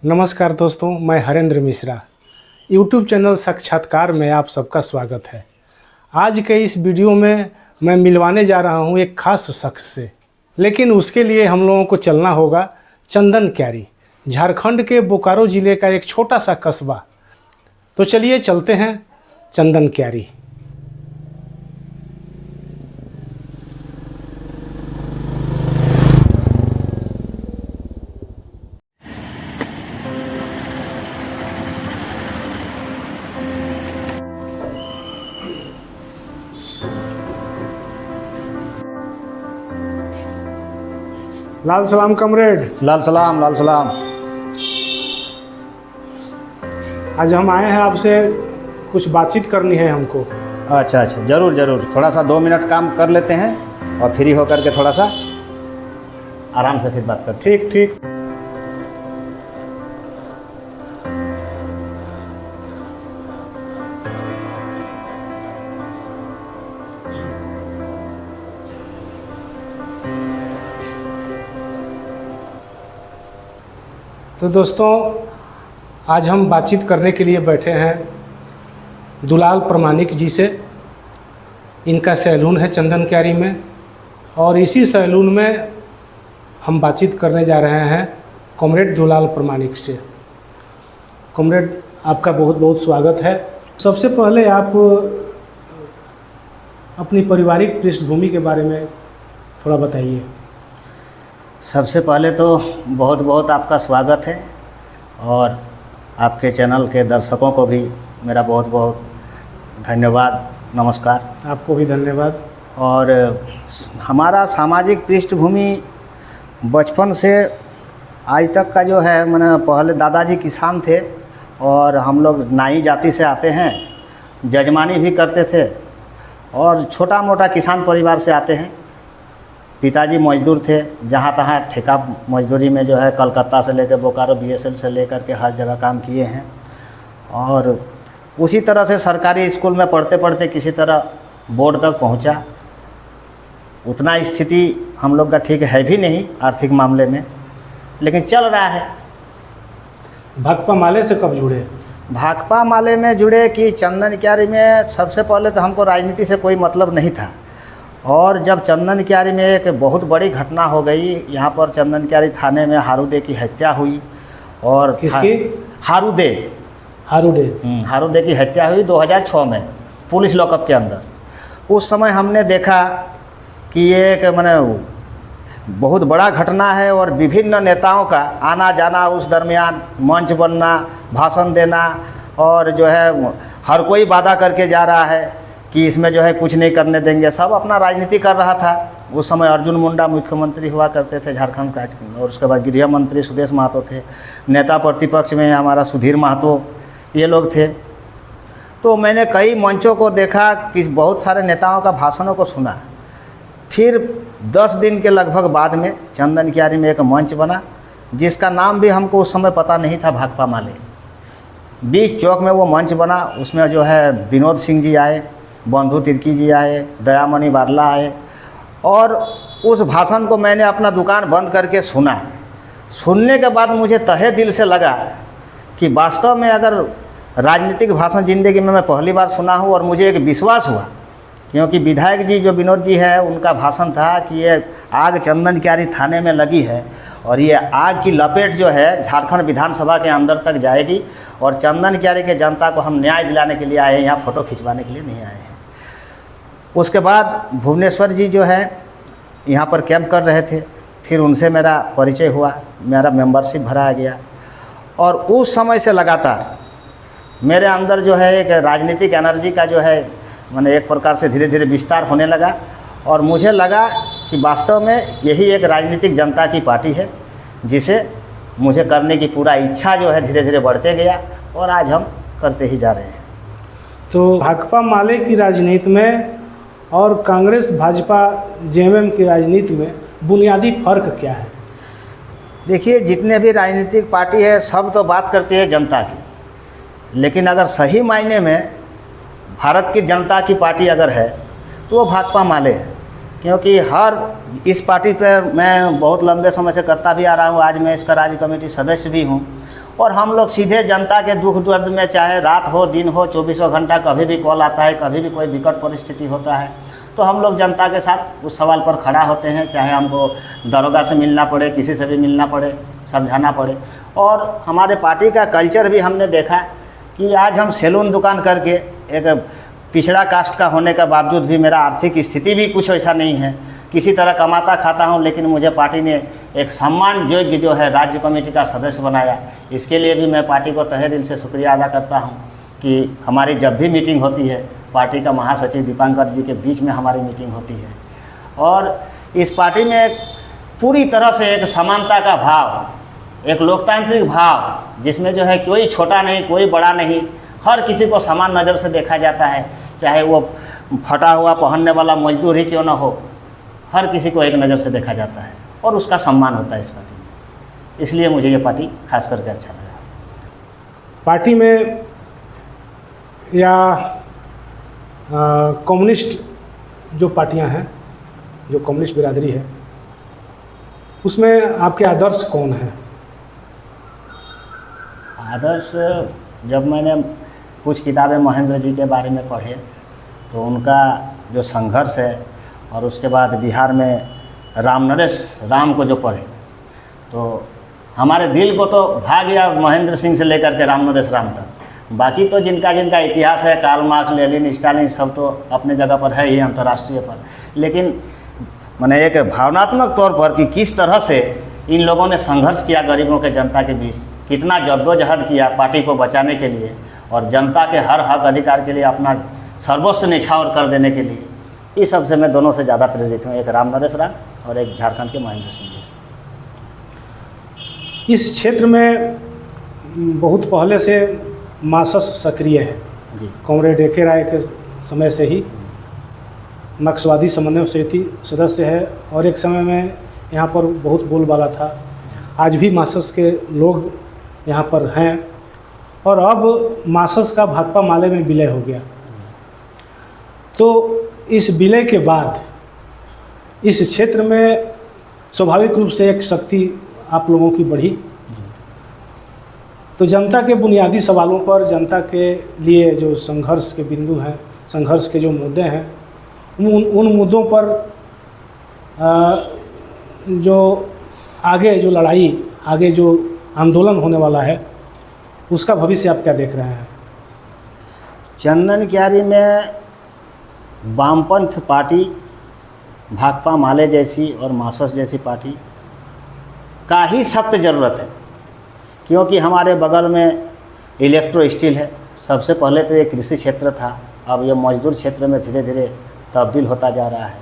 नमस्कार दोस्तों, मैं हरेंद्र मिश्रा। YouTube चैनल साक्षात्कार में आप सबका स्वागत है। आज के इस वीडियो में मैं मिलवाने जा रहा हूं एक खास शख्स से, लेकिन उसके लिए हम लोगों को चलना होगा चंदन क्यारी, झारखंड के बोकारो ज़िले का एक छोटा सा कस्बा। तो चलिए चलते हैं चंदन क्यारी। लाल सलाम कमरेड। लाल सलाम लाल सलाम। आज हम आए हैं, आपसे कुछ बातचीत करनी है हमको। अच्छा, ज़रूर ज़रूर। थोड़ा सा 2 मिनट काम कर लेते हैं और फ्री होकर के थोड़ा सा आराम से फिर बात करते हैं। ठीक ठीक। तो दोस्तों, आज हम बातचीत करने के लिए बैठे हैं दुलाल प्रमाणिक जी से। इनका सैलून है चंदन क्यारी में, और इसी सैलून में हम बातचीत करने जा रहे हैं कॉमरेड दुलाल प्रमाणिक से। कॉमरेड, आपका बहुत बहुत स्वागत है। सबसे पहले आप अपनी पारिवारिक पृष्ठभूमि के बारे में थोड़ा बताइए। सबसे पहले तो बहुत बहुत आपका स्वागत है, और आपके चैनल के दर्शकों को भी मेरा बहुत बहुत धन्यवाद, नमस्कार। आपको भी धन्यवाद। और हमारा सामाजिक पृष्ठभूमि बचपन से आज तक का जो है, मैंने पहले दादाजी किसान थे और हम लोग नाई जाति से आते हैं, जजमानी भी करते थे और छोटा मोटा किसान परिवार से आते हैं। पिताजी मजदूर थे, जहाँ तहाँ ठेका मजदूरी में जो है कलकत्ता से लेकर बोकारो BSL से लेकर के हर जगह काम किए हैं। और उसी तरह से सरकारी स्कूल में पढ़ते पढ़ते किसी तरह बोर्ड तक पहुँचा। उतना स्थिति हम लोग का ठीक है भी नहीं आर्थिक मामले में, लेकिन चल रहा है। भाकपा माले से कब जुड़े? भाकपा माले में जुड़े कि चंदन क्यारी में सबसे पहले तो हमको राजनीति से कोई मतलब नहीं था। और जब चंदन क्यारी में एक बहुत बड़ी घटना हो गई, यहाँ पर चंदन क्यारी थाने में हारूदे की हत्या हुई। और किसकी? हारूदे की हत्या हुई 2006 में पुलिस लॉकअप के अंदर। उस समय हमने देखा कि ये एक माने बहुत बड़ा घटना है, और विभिन्न नेताओं का आना जाना, उस दरमियान मंच बनना, भाषण देना, और जो है हर कोई वादा करके जा रहा है कि इसमें जो है कुछ नहीं करने देंगे। सब अपना राजनीति कर रहा था। उस समय अर्जुन मुंडा मुख्यमंत्री हुआ करते थे झारखंड का, और उसके बाद गृह मंत्री सुदेश महतो थे। नेता प्रतिपक्ष में हमारा सुधीर महतो, ये लोग थे। तो मैंने कई मंचों को देखा कि बहुत सारे नेताओं का भाषणों को सुना। फिर 10 दिन के लगभग बाद में चंदन क्यारी में एक मंच बना, जिसका नाम भी हमको उस समय पता नहीं था, भाकपा माले। बीच चौक में वो मंच बना। उसमें जो है विनोद सिंह जी आए, बंधु तिर्की जी आए, दयामणि बारला आए, और उस भाषण को मैंने अपना दुकान बंद करके सुना। सुनने के बाद मुझे तहे दिल से लगा कि वास्तव में अगर राजनीतिक भाषण ज़िंदगी में मैं पहली बार सुना हूँ, और मुझे एक विश्वास हुआ, क्योंकि विधायक जी जो विनोद जी हैं, उनका भाषण था कि ये आग चंदन क्यारी थाने में लगी है, और ये आग की लपेट जो है झारखंड विधानसभा के अंदर तक जाएगी, और चंदन क्यारी के जनता को हम न्याय दिलाने के लिए आए हैं, यहाँ फ़ोटो खिंचवाने के लिए नहीं आए हैं। उसके बाद भुवनेश्वर जी जो है यहाँ पर कैंप कर रहे थे। फिर उनसे मेरा परिचय हुआ, मेरा मेंबरशिप भराया गया, और उस समय से लगातार मेरे अंदर जो है एक राजनीतिक एनर्जी का जो है मैंने एक प्रकार से धीरे धीरे विस्तार होने लगा। और मुझे लगा कि वास्तव में यही एक राजनीतिक जनता की पार्टी है, जिसे मुझे करने की पूरा इच्छा जो है धीरे धीरे बढ़ते गया, और आज हम करते ही जा रहे हैं। तो भाकपा माले की राजनीति में और कांग्रेस भाजपा JMM की राजनीति में बुनियादी फ़र्क क्या है? देखिए, जितने भी राजनीतिक पार्टी है सब तो बात करती है जनता की, लेकिन अगर सही मायने में भारत की जनता की पार्टी अगर है तो वो भाकपा माले है। क्योंकि हर इस पार्टी पे मैं बहुत लंबे समय से करता भी आ रहा हूँ। आज मैं इसका राज्य कमेटी सदस्य भी हूँ, और हम लोग सीधे जनता के दुख दर्द में, चाहे रात हो दिन हो, 24 घंटा कभी भी कॉल आता है, कभी भी कोई विकट परिस्थिति होता है तो हम लोग जनता के साथ उस सवाल पर खड़ा होते हैं, चाहे हमको दरोगा से मिलना पड़े, किसी से भी मिलना पड़े, समझाना पड़े। और हमारे पार्टी का कल्चर भी हमने देखा कि आज हम सैलून दुकान करके, एक पिछड़ा कास्ट का होने के बावजूद भी मेरा आर्थिक स्थिति भी कुछ ऐसा नहीं है, किसी तरह कमाता खाता हूं, लेकिन मुझे पार्टी ने एक सम्मान योग्य जो है राज्य कमेटी का सदस्य बनाया। इसके लिए भी मैं पार्टी को तहे दिल से शुक्रिया अदा करता हूं कि हमारी जब भी मीटिंग होती है, पार्टी का महासचिव दीपांकर जी के बीच में हमारी मीटिंग होती है। और इस पार्टी में एक पूरी तरह से एक समानता का भाव, एक लोकतांत्रिक भाव, जिसमें जो है कोई छोटा नहीं, कोई बड़ा नहीं, हर किसी को समान नज़र से देखा जाता है, चाहे वो फटा हुआ पहनने वाला मजदूर ही क्यों ना हो, हर किसी को एक नज़र से देखा जाता है और उसका सम्मान होता है इस पार्टी में। इसलिए मुझे ये पार्टी खास करके अच्छा लगा। पार्टी में या कम्युनिस्ट जो पार्टियां हैं, जो कम्युनिस्ट बिरादरी है, उसमें आपके आदर्श कौन हैं? आदर्श, जब मैंने कुछ किताबें महेंद्र जी के बारे में पढ़े तो उनका जो संघर्ष है, और उसके बाद बिहार में राम को जो पढ़े तो हमारे दिल को तो भा गया, महेंद्र सिंह से लेकर के राम तक। बाकी तो जिनका इतिहास है, कार्ल मार्क्स, लेनिन, स्टालिन, सब तो अपने जगह पर है ही अंतर्राष्ट्रीय पर, लेकिन मैंने एक भावनात्मक तौर पर कि किस तरह से इन लोगों ने संघर्ष किया गरीबों के, जनता के बीच कितना जद्दोजहद किया पार्टी को बचाने के लिए और जनता के हर हक अधिकार के लिए अपना सर्वस्व न्यौछावर कर देने के लिए। इस सबसे मैं दोनों से ज़्यादा प्रेरित हूँ, एक राम और एक झारखंड के महेंद्र सिंह जी से। इस क्षेत्र में बहुत पहले से मासस सक्रिय है जी। Comrade A K. राय के समय से ही नक्सलवादी समन्वय समिति सदस्य है और एक समय में यहाँ पर बहुत बोलबाला था। आज भी मासस के लोग यहाँ पर हैं और अब मासस का भाकपा माले में विलय हो गया। तो इस विलय के बाद इस क्षेत्र में स्वाभाविक रूप से एक शक्ति आप लोगों की बढ़ी। तो जनता के बुनियादी सवालों पर, जनता के लिए जो संघर्ष के बिंदु हैं, संघर्ष के जो मुद्दे हैं, उन मुद्दों पर जो आगे जो लड़ाई, आगे जो आंदोलन होने वाला है, उसका भविष्य आप क्या देख रहे हैं? चंदन क्यारी में वामपंथ पार्टी, भाकपा माले जैसी और मासस जैसी पार्टी का ही सख्त ज़रूरत है, क्योंकि हमारे बगल में इलेक्ट्रो स्टील है। सबसे पहले तो ये कृषि क्षेत्र था, अब ये मजदूर क्षेत्र में धीरे धीरे तब्दील होता जा रहा है।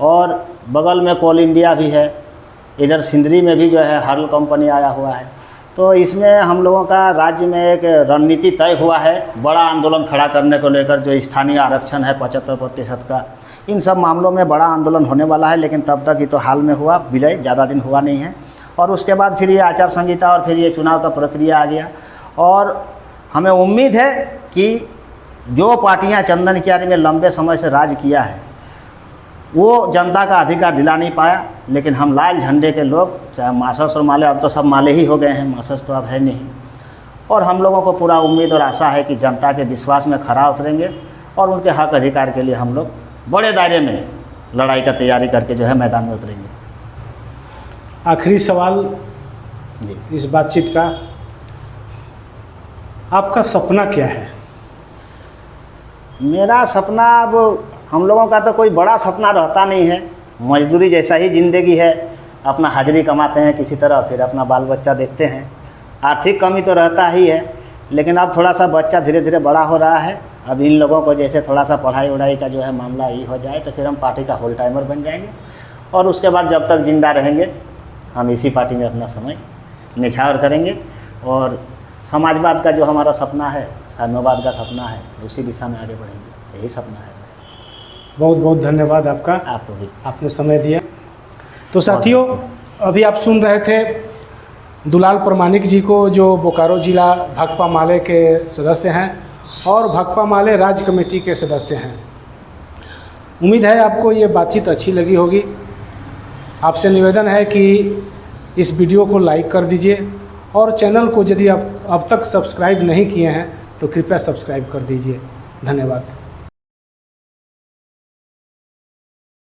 और बगल में कोल इंडिया भी है, इधर सिंदरी में भी जो है हर्ल कंपनी आया हुआ है। तो इसमें हम लोगों का राज्य में एक रणनीति तय हुआ है बड़ा आंदोलन खड़ा करने को लेकर, जो स्थानीय आरक्षण है 75% का, इन सब मामलों में बड़ा आंदोलन होने वाला है। लेकिन तब तक ये तो हाल में हुआ, विलय ज़्यादा दिन हुआ नहीं है। और उसके बाद फिर ये आचार संहिता और फिर ये चुनाव का प्रक्रिया आ गया। और हमें उम्मीद है कि जो पार्टियां चंदन क्यारी में लंबे समय से राज किया है वो जनता का अधिकार दिला नहीं पाया, लेकिन हम लाल झंडे के लोग, चाहे मासस और माले, अब तो सब माले ही हो गए हैं, मासस तो अब है नहीं। और हम लोगों को पूरा उम्मीद और आशा है कि जनता के विश्वास में खरा उतरेंगे और उनके हक अधिकार के लिए हम लोग बड़े दायरे में लड़ाई का तैयारी करके जो है मैदान में उतरेंगे। आखिरी सवाल जी। इस बातचीत का, आपका सपना क्या है? मेरा सपना, अब हम लोगों का तो कोई बड़ा सपना रहता नहीं है, मजदूरी जैसा ही ज़िंदगी है, अपना हाजिरी कमाते हैं किसी तरह, फिर अपना बाल बच्चा देखते हैं। आर्थिक कमी तो रहता ही है, लेकिन अब थोड़ा सा बच्चा धीरे धीरे बड़ा हो रहा है। अब इन लोगों को जैसे थोड़ा सा पढ़ाई वढ़ाई का जो है मामला ही हो जाए तो फिर हम पार्टी का होल टाइमर बन जाएंगे। और उसके बाद जब तक जिंदा रहेंगे हम इसी पार्टी में अपना समय निछावर करेंगे। और समाजवाद का जो हमारा सपना है, साम्यवाद का सपना है, उसी दिशा में आगे बढ़ेंगे, यही सपना है। बहुत बहुत धन्यवाद आपका, आपको भी, आपने समय दिया। तो साथियों, अभी आप सुन रहे थे दुलाल प्रमाणिक जी को, जो बोकारो जिला भाकपा माले के सदस्य हैं और भाकपा माले राज्य कमेटी के सदस्य हैं। उम्मीद है आपको ये बातचीत अच्छी लगी होगी। आपसे निवेदन है कि इस वीडियो को लाइक कर दीजिए और चैनल को यदि आप अब तक सब्सक्राइब नहीं किए हैं तो कृपया सब्सक्राइब कर दीजिए। धन्यवाद।